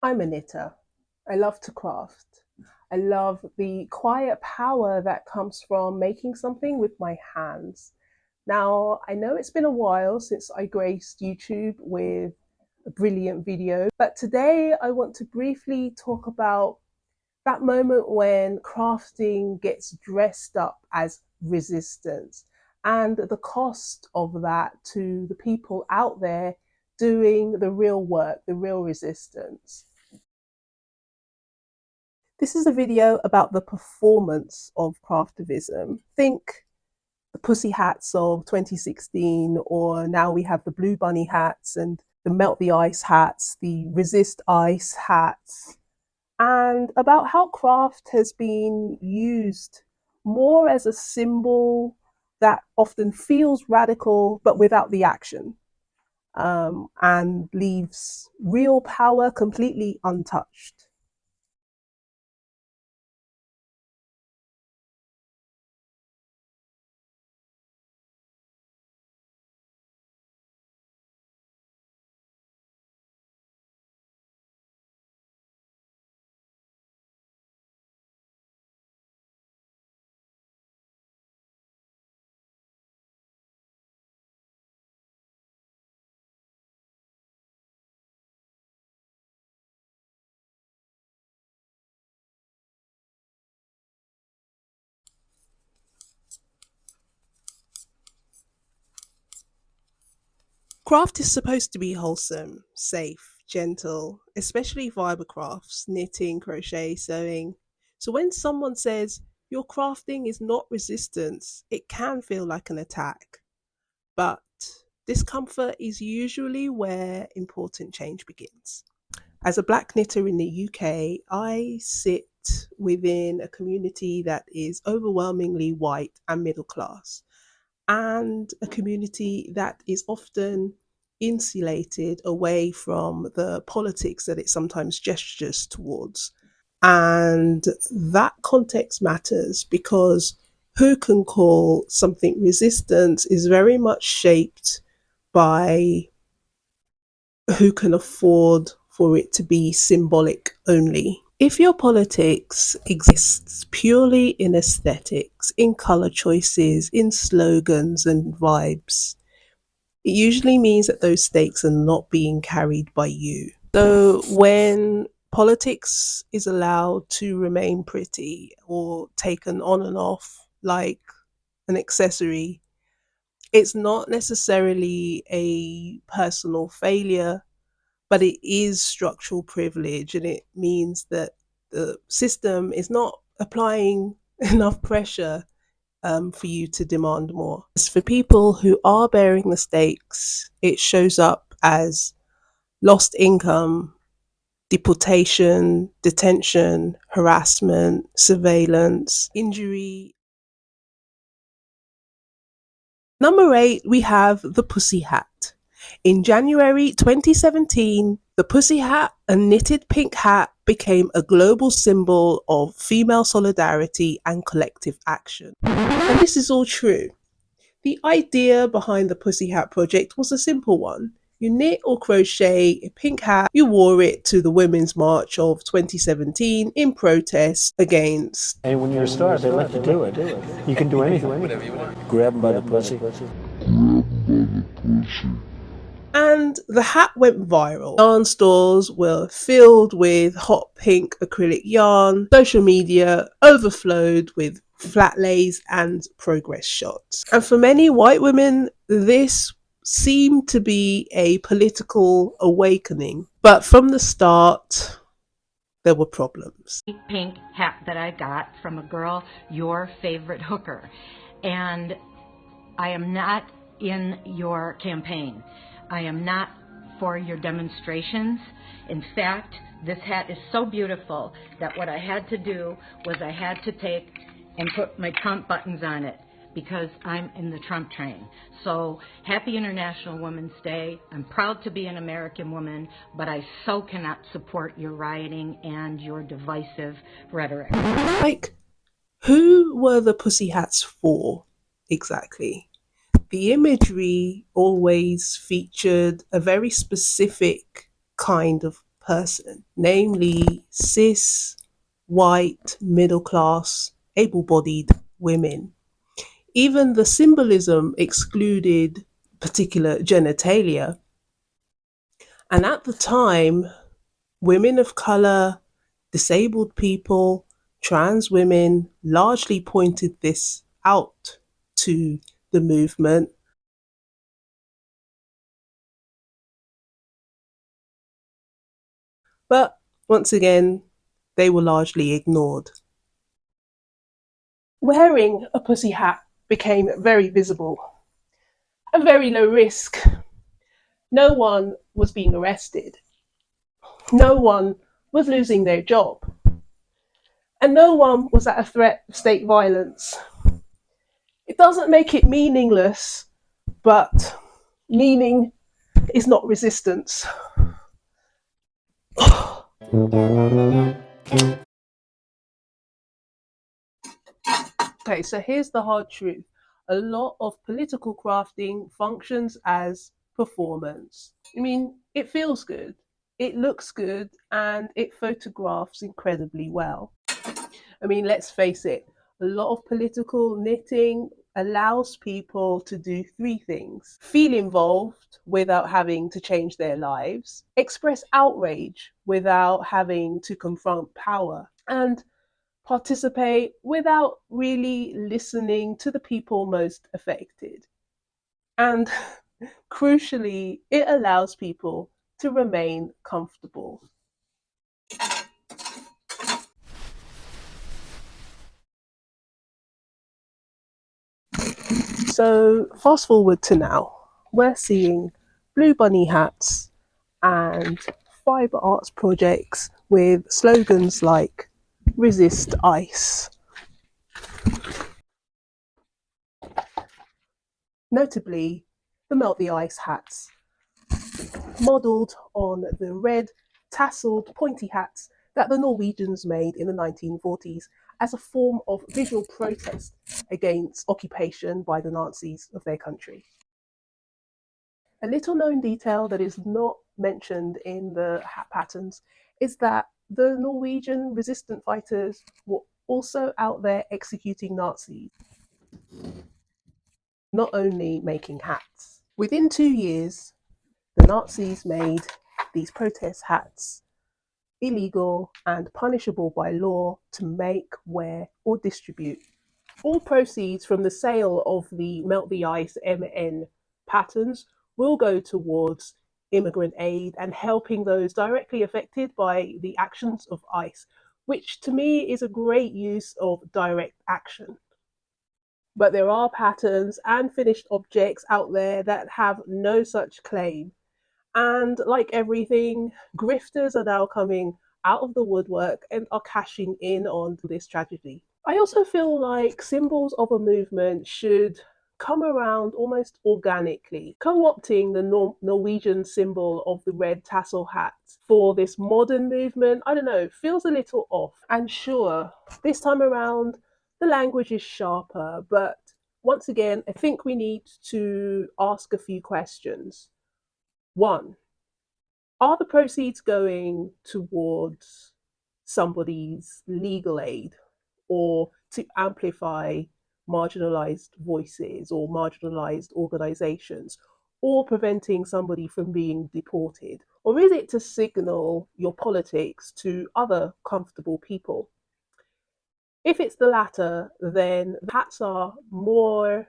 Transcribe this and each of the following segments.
I'm a knitter. I love to craft. I love the quiet power that comes from making something with my hands. Now, I know it's been a while since I graced YouTube with a brilliant video, but today I want to briefly talk about that moment when crafting gets dressed up as resistance and the cost of that to the people out there doing the real work, the real resistance. This is a video about the performance of Craftivism. Think the pussy hats of 2016, or now we have the blue bunny hats and the melt the ice hats, the resist ice hats, and about how craft has been used more as a symbol that often feels radical but without the action, and leaves real power completely untouched. Craft is supposed to be wholesome, safe, gentle, especially fiber crafts, knitting, crochet, sewing. So when someone says your crafting is not resistance, it can feel like an attack. But discomfort is usually where important change begins. As a black knitter in the UK, I sit within a community that is overwhelmingly white and middle class, and a community that is often insulated away from the politics that it sometimes gestures towards. And that context matters because who can call something resistance is very much shaped by who can afford for it to be symbolic only. If your politics exists purely in aesthetics, in color choices, in slogans and vibes, it usually means that those stakes are not being carried by you. So when politics is allowed to remain pretty or taken on and off like an accessory, it's not necessarily a personal failure, but it is structural privilege, and it means that the system is not applying enough pressure for you to demand more. As for people who are bearing the stakes, it shows up as lost income, deportation, detention, harassment, surveillance, injury. Number 8, we have the pussy hat. In January 2017, the pussy hat, a knitted pink hat, became a global symbol of female solidarity and collective action. And this is all true. The idea behind the Pussy Hat Project was a simple one. You knit or crochet a pink hat, you wore it to the Women's March of 2017 in protest against. And when you're a star, they let you do it. You can do anything. Whatever you want. Grab them by the pussy. And the hat went viral. Yarn stores were filled with hot pink acrylic yarn. Social media overflowed with flat lays and progress shots. And for many white women, this seemed to be a political awakening. But from the start, there were problems. Pink hat that I got from a girl, your favorite hooker. And I am not in your campaign. I am not for your demonstrations. In fact, this hat is so beautiful that what I had to do was I had to take and put my Trump buttons on it because I'm in the Trump train. So happy International Women's Day. I'm proud to be an American woman, but I so cannot support your rioting and your divisive rhetoric. Like, who were the pussy hats for exactly? The imagery always featured a very specific kind of person, namely cis, white, middle class, able bodied women. Even the symbolism excluded particular genitalia. And at the time, women of colour, disabled people, trans women largely pointed this out to the movement. But once again, they were largely ignored. Wearing a pussy hat became very visible and very low risk. No one was being arrested. No one was losing their job. And no one was at a threat of state violence. It doesn't make it meaningless, but meaning is not resistance. Okay, so here's the hard truth. A lot of political crafting functions as performance. I mean, it feels good, it looks good, and it photographs incredibly well. I mean, let's face it, a lot of political knitting allows people to do three things: feel involved without having to change their lives, express outrage without having to confront power, and participate without really listening to the people most affected. And crucially, it allows people to remain comfortable. So, fast forward to now, we're seeing blue bunny hats and fiber arts projects with slogans like resist ICE. Notably, the Melt the Ice hats, modelled on the red, tasselled, pointy hats that the Norwegians made in the 1940s as a form of visual protest against occupation by the Nazis of their country. A little known detail that is not mentioned in the hat patterns is that the Norwegian resistance fighters were also out there executing Nazis, not only making hats. Within 2 years, the Nazis made these protest hats illegal and punishable by law to make, wear, or distribute. All proceeds from the sale of the Melt the Ice MN patterns will go towards immigrant aid and helping those directly affected by the actions of ICE, which to me is a great use of direct action. But there are patterns and finished objects out there that have no such claim. And like everything, grifters are now coming out of the woodwork and are cashing in on this tragedy. I also feel like symbols of a movement should come around almost organically. Co-opting the Norwegian symbol of the red tassel hat for this modern movement, I don't know, feels a little off. And sure, this time around, the language is sharper, but once again, I think we need to ask a few questions. One, are the proceeds going towards somebody's legal aid or to amplify marginalized voices or marginalized organizations or preventing somebody from being deported? Or is it to signal your politics to other comfortable people? If it's the latter, then the hats are more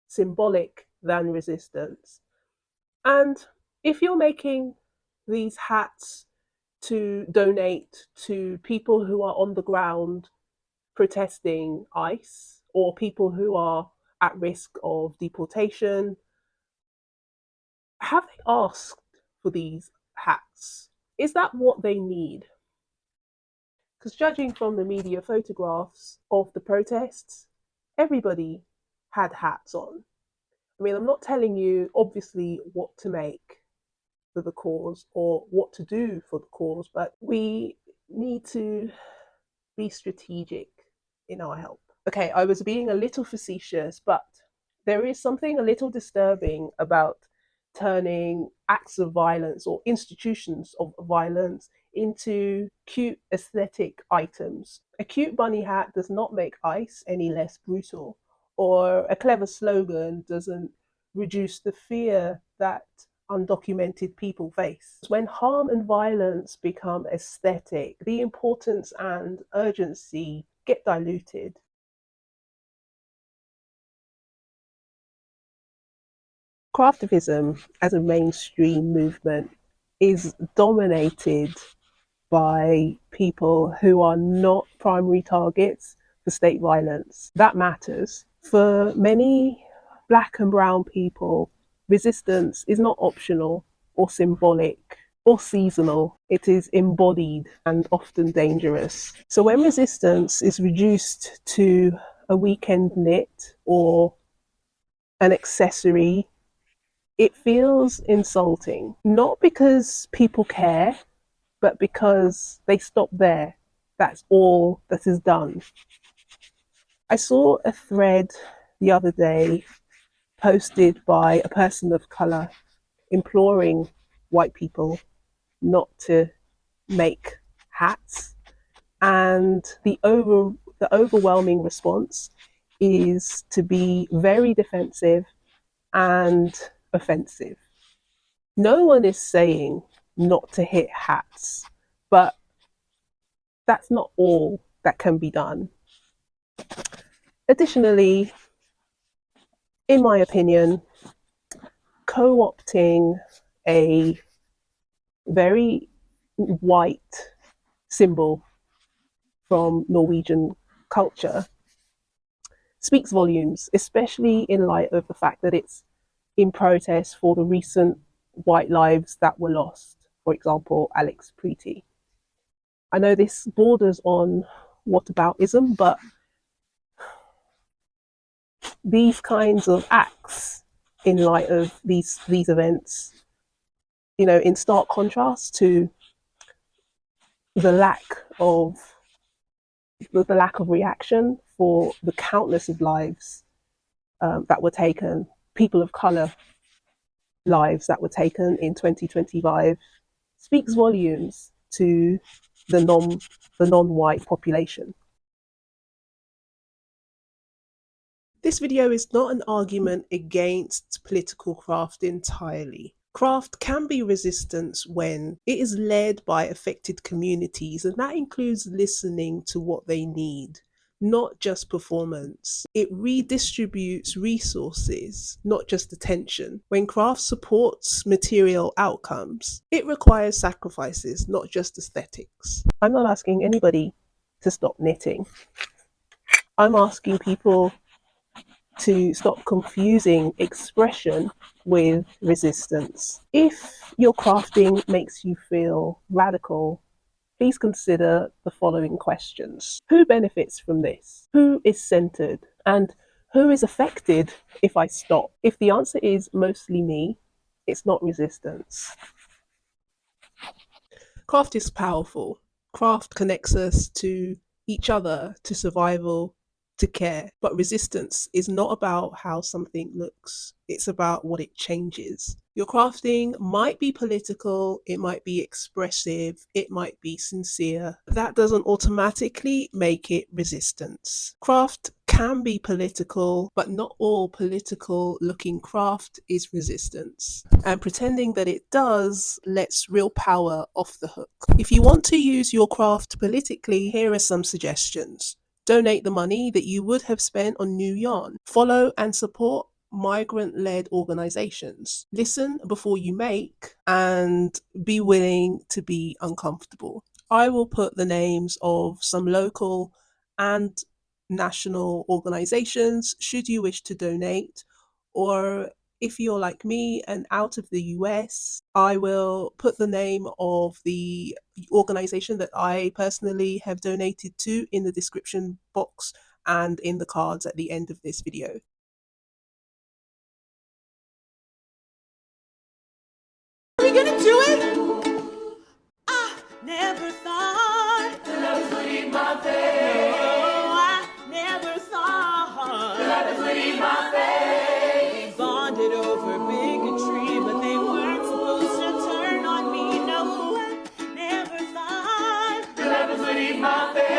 symbolic than resistance. And if you're making these hats to donate to people who are on the ground protesting ICE or people who are at risk of deportation, have they asked for these hats? Is that what they need? Because judging from the media photographs of the protests, everybody had hats on. I mean, I'm not telling you, obviously, what to make for the cause or what to do for the cause, but we need to be strategic in our help. Okay, I was being a little facetious, but there is something a little disturbing about turning acts of violence or institutions of violence into cute aesthetic items. A cute bunny hat does not make ICE any less brutal, or a clever slogan doesn't reduce the fear that undocumented people face. When harm and violence become aesthetic, the importance and urgency get diluted. Craftivism as a mainstream movement is dominated by people who are not primary targets for state violence. That matters. For many Black and brown people, resistance is not optional or symbolic or seasonal. It is embodied and often dangerous. So when resistance is reduced to a weekend knit or an accessory, it feels insulting, not because people care, but because they stop there. That's all that is done. I saw a thread the other day posted by a person of color imploring white people not to make hats, and the overwhelming response is to be very defensive and offensive. No one is saying not to hit hats, but that's not all that can be done. Additionally, in my opinion, co-opting a very white symbol from Norwegian culture speaks volumes, especially in light of the fact that it's in protest for the recent white lives that were lost. For example, Alex Preety. I know this borders on whataboutism, but these kinds of acts in light of these events, in stark contrast to the lack of reaction for the countless of lives that were taken, people of color lives that were taken in 2025, speaks volumes to the non-white population. This video is not an argument against political craft entirely. Craft can be resistance when it is led by affected communities, and that includes listening to what they need, not just performance. It redistributes resources, not just attention. When craft supports material outcomes, it requires sacrifices, not just aesthetics. I'm not asking anybody to stop knitting. I'm asking people to stop confusing expression with resistance. If your crafting makes you feel radical, please consider the following questions. Who benefits from this? Who is centered? And who is affected if I stop? If the answer is mostly me, it's not resistance. Craft is powerful. Craft connects us to each other, to survival, to care. But resistance is not about how something looks, it's about what it changes. Your crafting might be political, it might be expressive, it might be sincere. That doesn't automatically make it resistance. Craft can be political, but not all political looking craft is resistance. And pretending that it does lets real power off the hook. If you want to use your craft politically, here are some suggestions. Donate the money that you would have spent on new yarn. Follow and support migrant-led organizations. Listen before you make, and be willing to be uncomfortable. I will put the names of some local and national organizations should you wish to donate, or if you're like me and out of the US, I will put the name of the organization that I personally have donated to in the description box and in the cards at the end of this video. Are we gonna do it? I never thought that I was leave my face. No, I never thought that I was leave my face. Bonded over bigotry, but they my face.